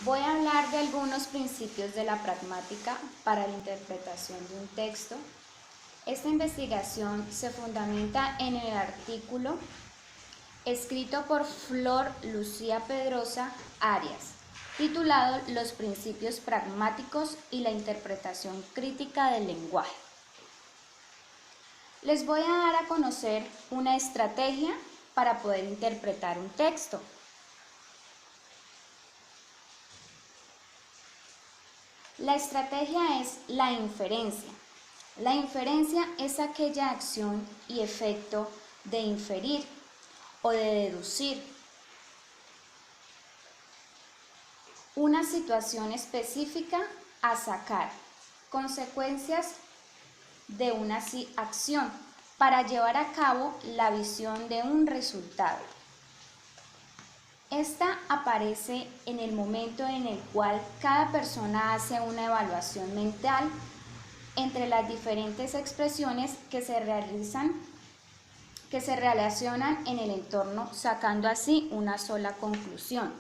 Voy a hablar de algunos principios de la pragmática para la interpretación de un texto. Esta investigación se fundamenta en el artículo escrito por Flor Lucía Pedrosa Arias, titulado Los principios pragmáticos y la interpretación crítica del lenguaje. Les voy a dar a conocer una estrategia para poder interpretar un texto. La estrategia es la inferencia. La inferencia es aquella acción y efecto de inferir o de deducir una situación específica a sacar consecuencias de una acción para llevar a cabo la visión de un resultado. Esta aparece en el momento en el cual cada persona hace una evaluación mental entre las diferentes expresiones que se relacionan en el entorno, sacando así una sola conclusión.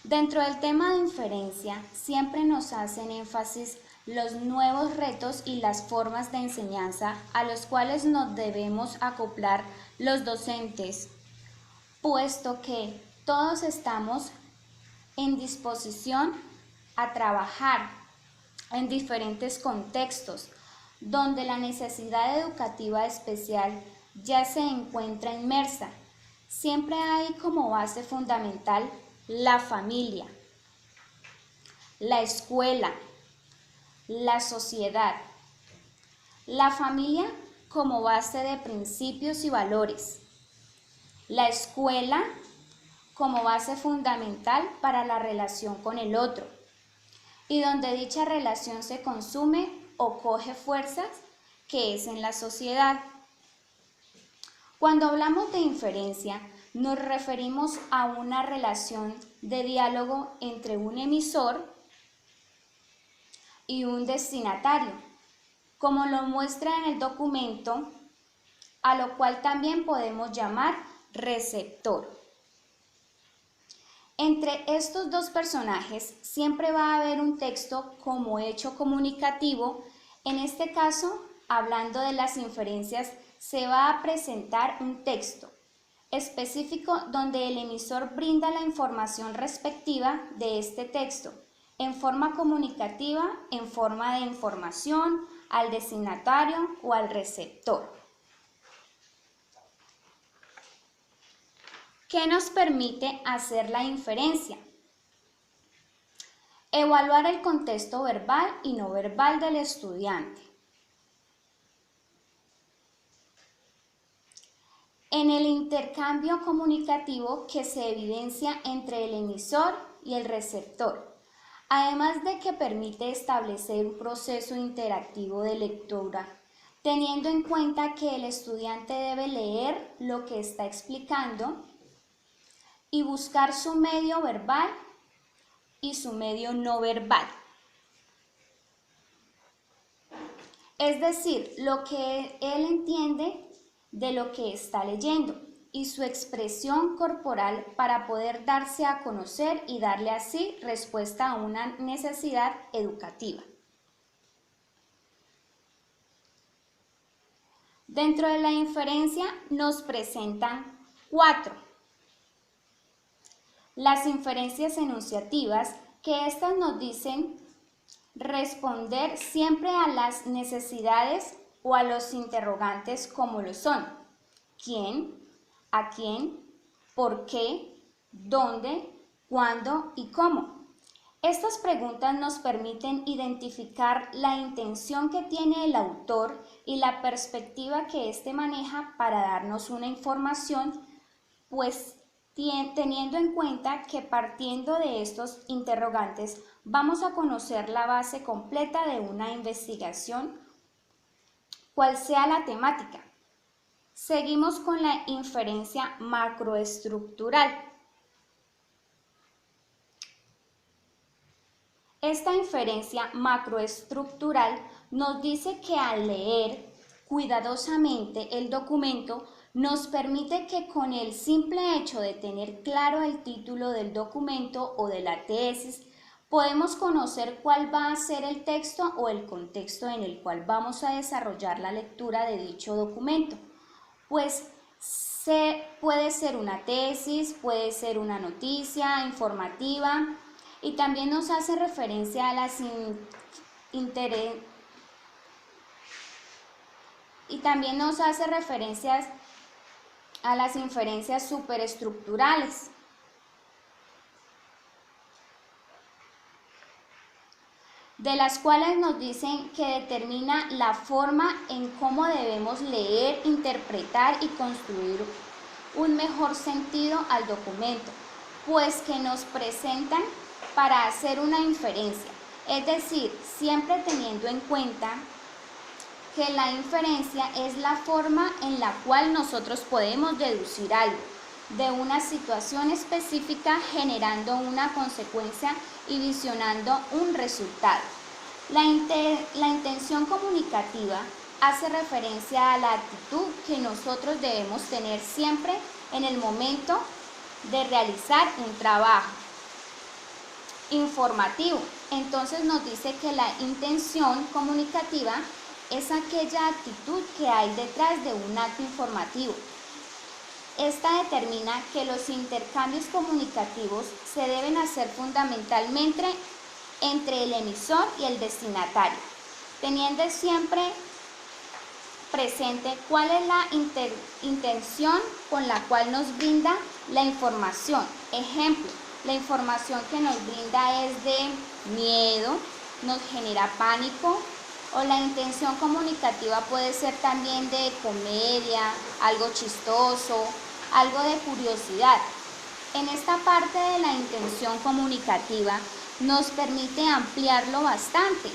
Dentro del tema de inferencia, siempre nos hacen énfasis los nuevos retos y las formas de enseñanza a los cuales nos debemos acoplar los docentes, puesto que todos estamos en disposición a trabajar en diferentes contextos donde la necesidad educativa especial ya se encuentra inmersa. Siempre hay como base fundamental la familia, la escuela, la sociedad. La familia como base de principios y valores. La escuela como base fundamental para la relación con el otro, y donde dicha relación se consume o coge fuerzas, que es en la sociedad. Cuando hablamos de inferencia, nos referimos a una relación de diálogo entre un emisor y un destinatario, como lo muestra en el documento, a lo cual también podemos llamar receptor. Entre estos dos personajes siempre va a haber un texto como hecho comunicativo. En este caso, hablando de las inferencias, se va a presentar un texto específico donde el emisor brinda la información respectiva de este texto en forma comunicativa, en forma de información al destinatario o al receptor. ¿Qué nos permite hacer la inferencia? Evaluar el contexto verbal y no verbal del estudiante. En el intercambio comunicativo que se evidencia entre el emisor y el receptor, además de que permite establecer un proceso interactivo de lectura, teniendo en cuenta que el estudiante debe leer lo que está explicando y buscar su medio verbal y su medio no verbal. Es decir, lo que él entiende de lo que está leyendo y su expresión corporal para poder darse a conocer y darle así respuesta a una necesidad educativa. Dentro de la inferencia nos presentan 4. Las inferencias enunciativas, que estas nos dicen responder siempre a las necesidades o a los interrogantes como lo son: ¿quién?, ¿a quién?, ¿por qué?, ¿dónde?, ¿cuándo? y ¿cómo? Estas preguntas nos permiten identificar la intención que tiene el autor y la perspectiva que éste maneja para darnos una información, pues teniendo en cuenta que partiendo de estos interrogantes vamos a conocer la base completa de una investigación, cual sea la temática. Seguimos con la inferencia macroestructural. Esta inferencia macroestructural nos dice que al leer cuidadosamente el documento Nos permite que con el simple hecho de tener claro el título del documento o de la tesis, podemos conocer cuál va a ser el texto o el contexto en el cual vamos a desarrollar la lectura de dicho documento. Pues puede ser una tesis, puede ser una noticia informativa y también nos hace referencia a las inferencias superestructurales, de las cuales nos dicen que determina la forma en cómo debemos leer, interpretar y construir un mejor sentido al documento, pues que nos presentan para hacer una inferencia, es decir, siempre teniendo en cuenta que la inferencia es la forma en la cual nosotros podemos deducir algo de una situación específica, generando una consecuencia y visionando un resultado. La intención comunicativa hace referencia a la actitud que nosotros debemos tener siempre en el momento de realizar un trabajo informativo. Entonces nos dice que la intención comunicativa es aquella actitud que hay detrás de un acto informativo. Esta determina que los intercambios comunicativos se deben hacer fundamentalmente entre el emisor y el destinatario, teniendo siempre presente cuál es la intención con la cual nos brinda la información. Ejemplo, la información que nos brinda es de miedo, nos genera pánico, o la intención comunicativa puede ser también de comedia, algo chistoso, algo de curiosidad. En esta parte de la intención comunicativa nos permite ampliarlo bastante,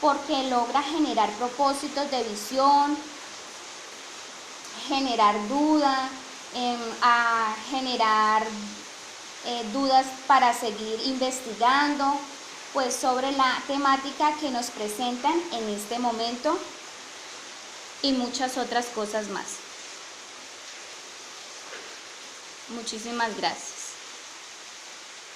porque logra generar propósitos de visión, generar duda, generar dudas para seguir investigando, pues sobre la temática que nos presentan en este momento y muchas otras cosas más. Muchísimas gracias.